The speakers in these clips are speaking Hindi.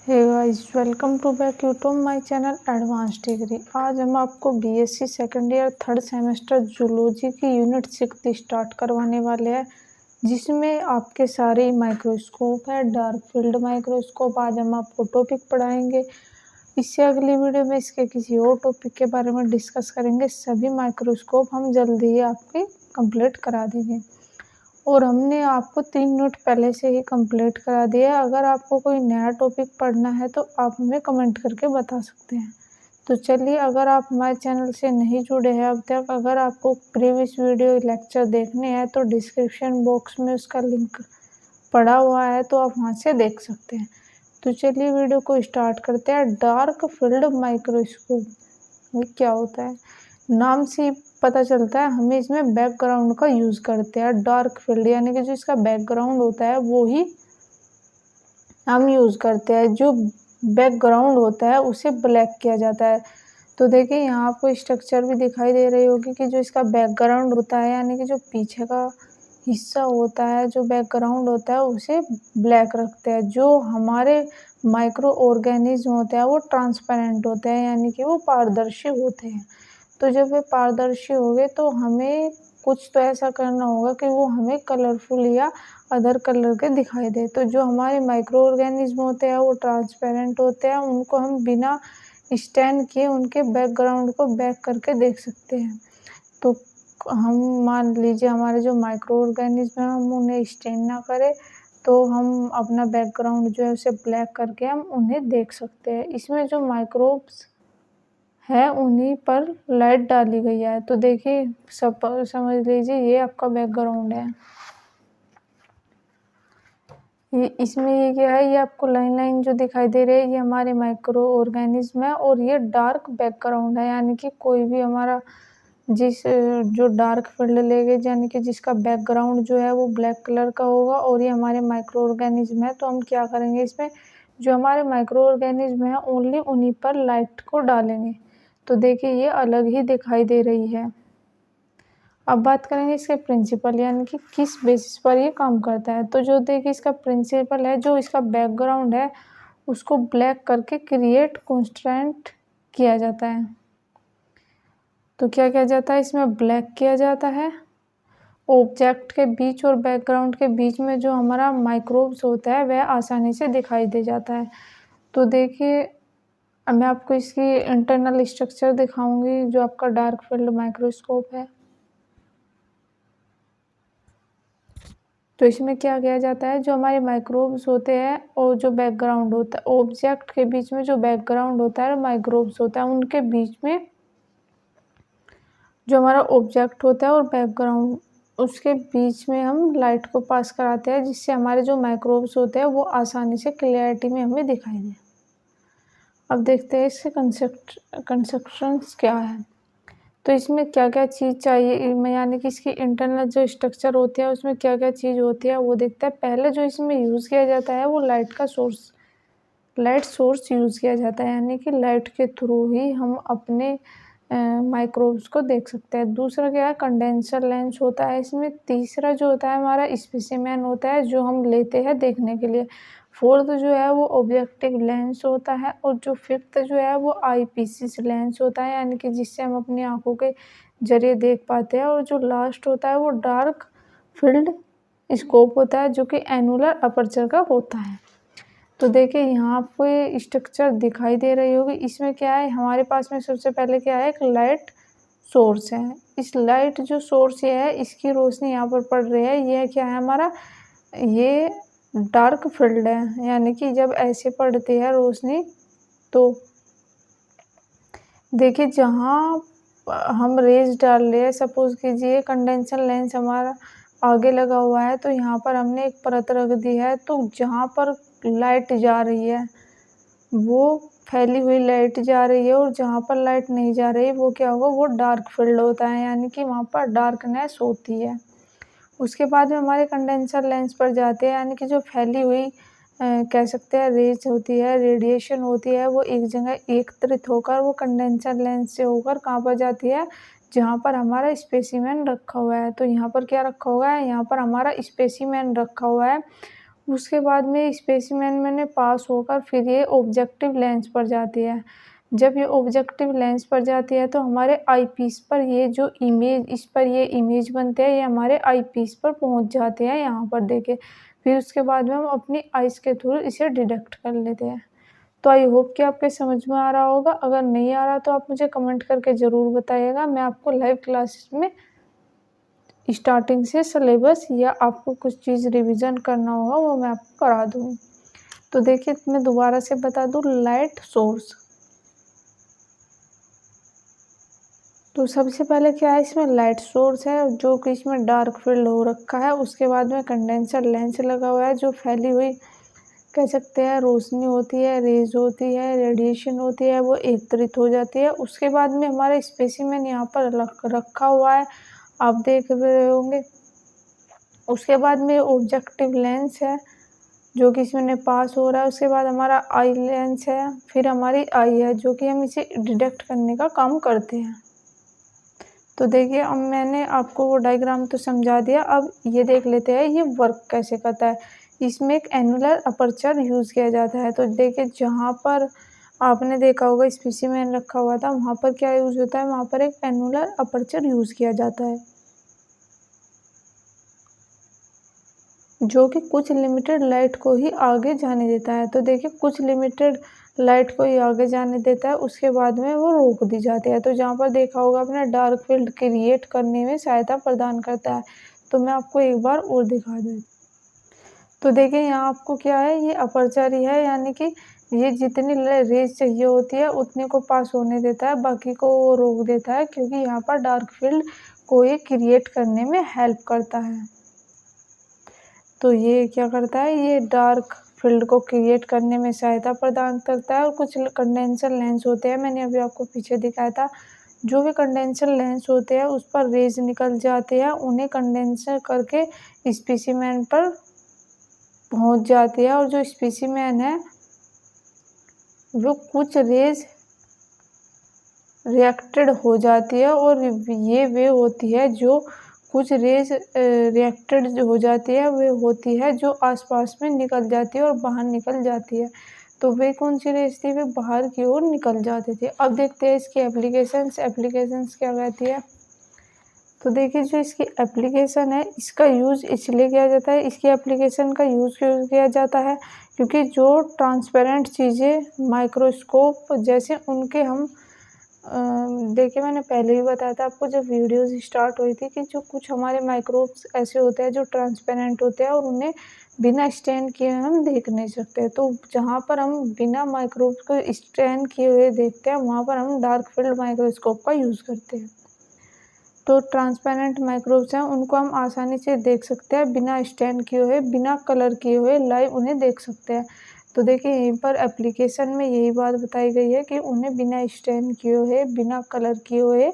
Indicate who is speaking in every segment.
Speaker 1: Hey guys, welcome to back YouTube my channel advance degree. आज हम आपको BSc second year third semester zoology की यूनिट 6 स्टार्ट करवाने वाले हैं, जिसमें आपके सारे माइक्रोस्कोप है। डार्क फील्ड माइक्रोस्कोप आज हम आपको टॉपिक पढ़ाएंगे। इससे अगली वीडियो में इसके किसी और टॉपिक के बारे में डिस्कस करेंगे। सभी माइक्रोस्कोप हम जल्दी ही आपके कंप्लीट करा देंगे और हमने आपको 3 यूनिट पहले से ही कंप्लीट करा दिया है। अगर आपको कोई नया टॉपिक पढ़ना है तो आप हमें कमेंट करके बता सकते हैं। तो चलिए, अगर आप हमारे चैनल से नहीं जुड़े हैं अब तक, अगर आपको प्रीवियस वीडियो लेक्चर देखने हैं तो डिस्क्रिप्शन बॉक्स में उसका लिंक पड़ा हुआ है, तो आप वहाँ से देख सकते हैं। तो चलिए वीडियो को स्टार्ट करते हैं। डार्क फील्ड माइक्रोस्कोप ये क्या होता है? नाम से ही पता चलता है, हमें इसमें बैकग्राउंड का यूज़ करते हैं। डार्क फील्ड यानी कि जो इसका बैकग्राउंड होता है वो ही हम यूज़ करते हैं। जो बैकग्राउंड होता है उसे ब्लैक किया जाता है। तो देखिए यहाँ आपको स्ट्रक्चर भी दिखाई दे रही होगी कि जो इसका बैकग्राउंड होता है यानी कि जो पीछे का हिस्सा होता है, जो बैकग्राउंड होता है उसे ब्लैक रखते हैं। जो हमारे माइक्रो ऑर्गेनिज्म होते हैं वो ट्रांसपेरेंट होते हैं यानी कि वो पारदर्शी होते हैं। तो जब वे पारदर्शी हो गए तो हमें कुछ तो ऐसा करना होगा कि वो हमें कलरफुल या अदर कलर के दिखाई दे। तो जो हमारे माइक्रो ऑर्गेनिज्म होते हैं वो ट्रांसपेरेंट होते हैं, उनको हम बिना स्टैन किए उनके बैकग्राउंड को बैक करके देख सकते हैं। तो हम मान लीजिए हमारे जो माइक्रो ऑर्गेनिज्म है हम उन्हें स्टैन ना करें तो हम अपना बैकग्राउंड जो है उसे ब्लैक करके हम उन्हें देख सकते हैं। इसमें जो माइक्रोब्स है उन्हीं पर लाइट डाली गई है। तो देखिए, सब समझ लीजिए ये आपका बैकग्राउंड है। ये इसमें ये क्या है, ये आपको लाइन लाइन जो दिखाई दे रही है ये हमारे माइक्रो ऑर्गेनिज्म है और ये डार्क बैकग्राउंड है। यानी कि कोई भी हमारा जो डार्क फील्ड लेंगे यानी कि जिसका बैकग्राउंड जो है वो ब्लैक कलर का होगा और ये हमारे माइक्रो ऑर्गेनिज्म है। तो हम क्या करेंगे, इसमें जो हमारे माइक्रो ऑर्गेनिज्म है ओनली उन्हीं पर लाइट को डालेंगे। तो देखिए ये अलग ही दिखाई दे रही है। अब बात करेंगे इसके प्रिंसिपल यानी कि किस बेसिस पर ये काम करता है। तो जो देखिए इसका प्रिंसिपल है, जो इसका बैकग्राउंड है उसको ब्लैक करके क्रिएट कॉन्स्टेंट किया जाता है। तो क्या किया जाता है, इसमें ब्लैक किया जाता है। ऑब्जेक्ट के बीच और बैकग्राउंड के बीच में जो हमारा माइक्रोब्स होता है वह आसानी से दिखाई दे जाता है। तो देखिए अब मैं आपको इसकी इंटरनल स्ट्रक्चर दिखाऊंगी जो आपका डार्क फील्ड माइक्रोस्कोप है। तो इसमें क्या किया जाता है, जो हमारे माइक्रोब्स होते हैं और जो बैकग्राउंड होता है, ऑब्जेक्ट के बीच में जो बैकग्राउंड होता है और माइक्रोब्स होता है उनके बीच में जो हमारा ऑब्जेक्ट होता है और बैकग्राउंड उसके बीच में हम लाइट को पास कराते हैं, जिससे हमारे जो माइक्रोब्स होते हैं वो आसानी से क्लियरिटी में हमें दिखाई दे। अब देखते हैं इसके कंस्ट्रक्शंस क्या है। तो इसमें क्या क्या चीज़ चाहिए, यानी कि इसकी इंटरनल जो स्ट्रक्चर होती है उसमें क्या क्या चीज़ होती है वो देखते हैं। पहले जो इसमें यूज़ किया जाता है वो लाइट सोर्स यूज़ किया जाता है, यानी कि लाइट के थ्रू ही हम अपने माइक्रोब्स को देख सकते हैं। दूसरा क्या है, कंडेंसर लेंस होता है इसमें। तीसरा जो होता है हमारा स्पेसिमेन होता है जो हम लेते हैं देखने के लिए। फोर्थ जो है वो ऑब्जेक्टिव लेंस होता है और जो फिफ्थ जो है वो आईपीस लेंस होता है, यानी कि जिससे हम अपनी आंखों के जरिए देख पाते हैं। और जो लास्ट होता है वो डार्क फील्ड स्कोप होता है जो कि एनुलर अपर्चर का होता है। तो देखिए यहाँ आपको ये स्ट्रक्चर दिखाई दे रही होगी। इसमें क्या है, हमारे पास में सबसे पहले क्या है, एक लाइट सोर्स है। इस लाइट जो सोर्स ये है इसकी रोशनी यहाँ पर पड़ रही है, ये क्या है हमारा, ये डार्क फील्ड है। यानी कि जब ऐसे पड़ती है रोशनी तो देखिए जहाँ हम रेज डाल रहे हैं, सपोज कीजिए कंडेंसर लेंस हमारा आगे लगा हुआ है तो यहाँ पर हमने एक परत रख दी है। तो जहाँ पर लाइट जा रही है वो फैली हुई लाइट जा रही है और जहाँ पर लाइट नहीं जा रही वो क्या होगा, वो डार्क फील्ड होता है, यानी कि वहाँ पर डार्कनेस होती है। उसके बाद में हमारे कंडेंसर लेंस पर जाते हैं, यानी कि जो फैली हुई कह सकते हैं रेज होती है, रेडिएशन होती है, वो एक जगह एकत्रित होकर वो कंडेंसर लेंस से होकर कहाँ पर जाती है, जहाँ पर हमारा स्पेसिमेन रखा हुआ है। तो यहाँ पर क्या रखा हुआ है, यहाँ पर हमारा स्पेसिमेन रखा हुआ है उसके बाद में स्पेसिमेन में पास होकर फिर ये ऑब्जेक्टिव लेंस पर जाती है। जब ये ऑब्जेक्टिव लेंस पर जाती है तो हमारे आईपीस पर ये जो इमेज इस पर ये इमेज बनते हैं, ये हमारे आईपीस पर पहुंच जाते हैं, यहाँ पर देखिए। फिर उसके बाद में हम अपनी आइज़ के थ्रू इसे डिटेक्ट कर लेते हैं। तो आई होप कि आपके समझ में आ रहा होगा। अगर नहीं आ रहा तो आप मुझे कमेंट करके ज़रूर बताइएगा। मैं आपको लाइव क्लासेस में स्टार्टिंग से सिलेबस या आपको कुछ चीज़ रिवीजन करना होगा वो मैं आपको करा दूँगी। तो देखिए मैं दोबारा से बता दूँ, लाइट सोर्स। तो सबसे पहले क्या है, इसमें लाइट सोर्स है जो कि इसमें डार्क फील्ड हो रखा है। उसके बाद में कंडेंसर लेंस लगा हुआ है, जो फैली हुई कह सकते हैं रोशनी होती है, रेज होती है, रेडिएशन होती है, वो एकत्रित हो जाती है। उसके बाद में हमारा स्पेसिमेन यहाँ पर रखा हुआ है, आप देख रहे होंगे। उसके बाद में ऑब्जेक्टिव लेंस है जो कि इसमें पास हो रहा है। उसके बाद हमारा आई लेंस है, फिर हमारी आई है जो कि हम इसे डिटेक्ट करने का काम करते हैं। तो देखिए अब मैंने आपको वो डायग्राम तो समझा दिया। अब ये देख लेते हैं ये वर्क कैसे करता है। इसमें एक एनुलर अपर्चर यूज़ किया जाता है। तो देखिए जहाँ पर आपने देखा होगा स्पेसिमेन रखा हुआ था, वहाँ पर क्या यूज़ होता है, वहाँ पर एक एनुलर अपर्चर यूज़ किया जाता है, जो कि कुछ लिमिटेड लाइट को ही आगे जाने देता है। तो देखिए कुछ लिमिटेड लाइट को ही आगे जाने देता है, उसके बाद में वो रोक दी जाती है। तो जहाँ पर देखा होगा आपने, डार्क फील्ड क्रिएट करने में सहायता प्रदान करता है। तो मैं आपको एक बार और दिखा दूँ। तो देखिए यहाँ आपको क्या है, ये अपर्चर ही है, यानी कि ये जितनी रेज चाहिए होती है उतने को पास होने देता है, बाकी को वो रोक देता है, क्योंकि यहाँ पर डार्क फील्ड को ये क्रिएट करने में हेल्प करता है। तो ये क्या करता है, ये डार्क फील्ड को क्रिएट करने में सहायता प्रदान करता है। और कुछ कंडेंसर लेंस होते हैं, मैंने अभी आपको पीछे दिखाया था, जो भी कंडेंसर लेंस होते हैं उस पर रेज निकल जाते हैं, उन्हें कंडेंसर करके स्पेसिमेन पर पहुंच जाती है। और जो स्पेसिमेन है वो कुछ रेज रिएक्टेड हो जाती है, और ये वे होती है जो कुछ रेज रिएक्टेड जो हो जाती है, वे होती है जो आसपास में निकल जाती है और बाहर निकल जाती है। तो वे कौन सी रेज थी, वे बाहर की ओर निकल जाती थी। अब देखते हैं इसकी एप्लीकेशंस क्या कहती है। तो देखिए जो इसकी एप्लीकेशन है, इसका यूज़ इसलिए किया जाता है, इसकी एप्लीकेशन का यूज़ क्यों किया जाता है, क्योंकि जो ट्रांसपेरेंट चीज़ें माइक्रोस्कोप जैसे उनके हम देखिए मैंने पहले ही बताया था आपको जब वीडियोज़ स्टार्ट हुई थी, कि जो कुछ हमारे माइक्रोब्स ऐसे होते हैं जो ट्रांसपेरेंट होते हैं और उन्हें बिना स्टैन किए हम देख नहीं सकते। तो जहाँ पर हम बिना माइक्रोब्स को स्टैन किए हुए देखते हैं, वहाँ पर हम डार्क फील्ड माइक्रोस्कोप का यूज़ करते हैं। तो ट्रांसपेरेंट माइक्रोब्स हैं, उनको हम आसानी से देख सकते हैं, बिना स्टैन किए हुए, बिना कलर किए हुए लाइव उन्हें देख सकते हैं। तो देखिए यहीं पर एप्लीकेशन में यही बात बताई गई है कि उन्हें बिना स्टैन किए हुए, बिना कलर किए हुए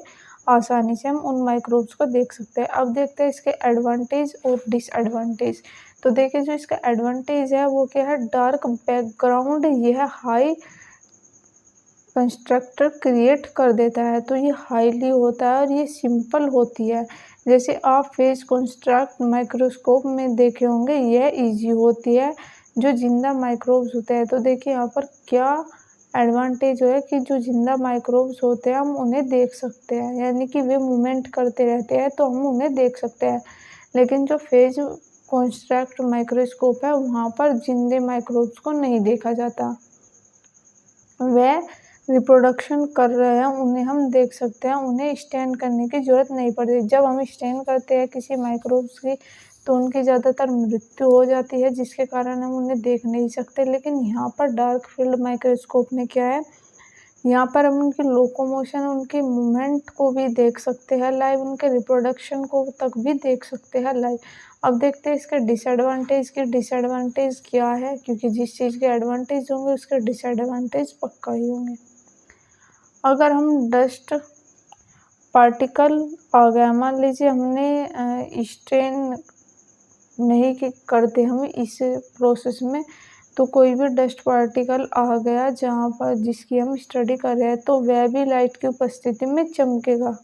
Speaker 1: आसानी से हम उन माइक्रोब्स को देख सकते हैं। अब देखते हैं इसके एडवांटेज और डिसएडवांटेज। तो देखिए जो इसका एडवांटेज है वो क्या है, डार्क बैकग्राउंड यह हाई कंस्ट्रक्टर क्रिएट कर देता है। तो ये हाईली होता है और ये सिंपल होती है। जैसे आप फेस कंस्ट्रक्ट माइक्रोस्कोप में देखे होंगे, यह इजी होती है जो जिंदा माइक्रोब्स होते हैं। तो देखिए यहाँ पर क्या एडवांटेज है कि जो जिंदा माइक्रोब्स होते हैं हम उन्हें देख सकते हैं, यानी कि वे मूवमेंट करते रहते हैं तो हम उन्हें देख सकते हैं। लेकिन जो फेस कंस्ट्रक्ट माइक्रोस्कोप है, वहाँ पर जिंदे माइक्रोब्स को नहीं देखा जाता, वह रिप्रोडक्शन कर रहे हैं उन्हें हम देख सकते हैं, उन्हें स्टैन करने की ज़रूरत नहीं पड़ती। जब हम स्टैन करते हैं किसी माइक्रोब्स की तो उनकी ज़्यादातर मृत्यु हो जाती है, जिसके कारण हम उन्हें देख नहीं सकते। लेकिन यहाँ पर डार्क फील्ड माइक्रोस्कोप में क्या है, यहाँ पर हम उनकी लोकोमोशन, उनकी मूवमेंट को भी देख सकते हैं लाइव, उनके रिप्रोडक्शन को तक भी देख सकते हैं लाइव। अब देखते हैं इसके डिसएडवांटेज की। डिसएडवांटेज क्या है, क्योंकि जिस चीज़ के एडवांटेज होंगे उसके डिसएडवांटेज पक्का ही होंगे। अगर हम डस्ट पार्टिकल आ गया, मान लीजिए हमने स्टेन नहीं करते हम इस प्रोसेस में, तो कोई भी डस्ट पार्टिकल आ गया जहाँ पर जिसकी हम स्टडी कर रहे हैं, तो वह भी लाइट की उपस्थिति में चमकेगा।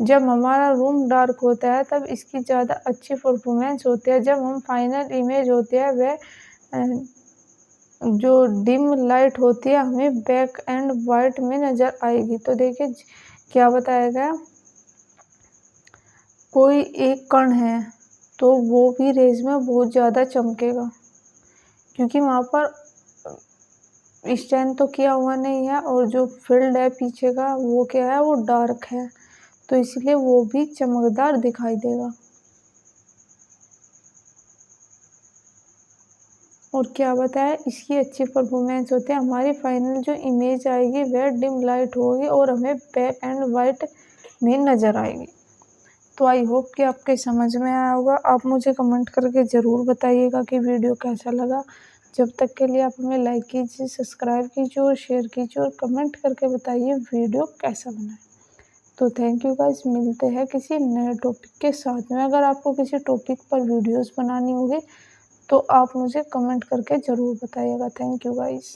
Speaker 1: जब हमारा रूम डार्क होता है तब इसकी ज़्यादा अच्छी परफॉर्मेंस होती है। जब हम फाइनल इमेज होती है वह जो डिम लाइट होती है हमें ब्लैक एंड वाइट में नज़र आएगी। तो देखिए क्या बताया गया, कोई एक कण है तो वो भी रेज में बहुत ज़्यादा चमकेगा, क्योंकि वहाँ पर स्टैंड तो किया हुआ नहीं है और जो फील्ड है पीछे का वो क्या है, वो डार्क है, तो इसलिए वो भी चमकदार दिखाई देगा। और क्या बताया, इसकी अच्छी परफॉर्मेंस होती है। हमारी फाइनल जो इमेज आएगी वह डिम लाइट होगी और हमें ब्लैक एंड वाइट में नज़र आएगी। तो आई होप कि आपके समझ में आया होगा। आप मुझे कमेंट करके ज़रूर बताइएगा कि वीडियो कैसा लगा। जब तक के लिए आप हमें लाइक कीजिए, सब्सक्राइब कीजिए और शेयर कीजिए और कमेंट करके बताइए वीडियो कैसा बना है। तो थैंक यू गाइस, मिलते हैं किसी नए टॉपिक के साथ में। अगर आपको किसी टॉपिक पर वीडियोस बनानी होगी तो आप मुझे कमेंट करके ज़रूर बताइएगा। Thank you guys.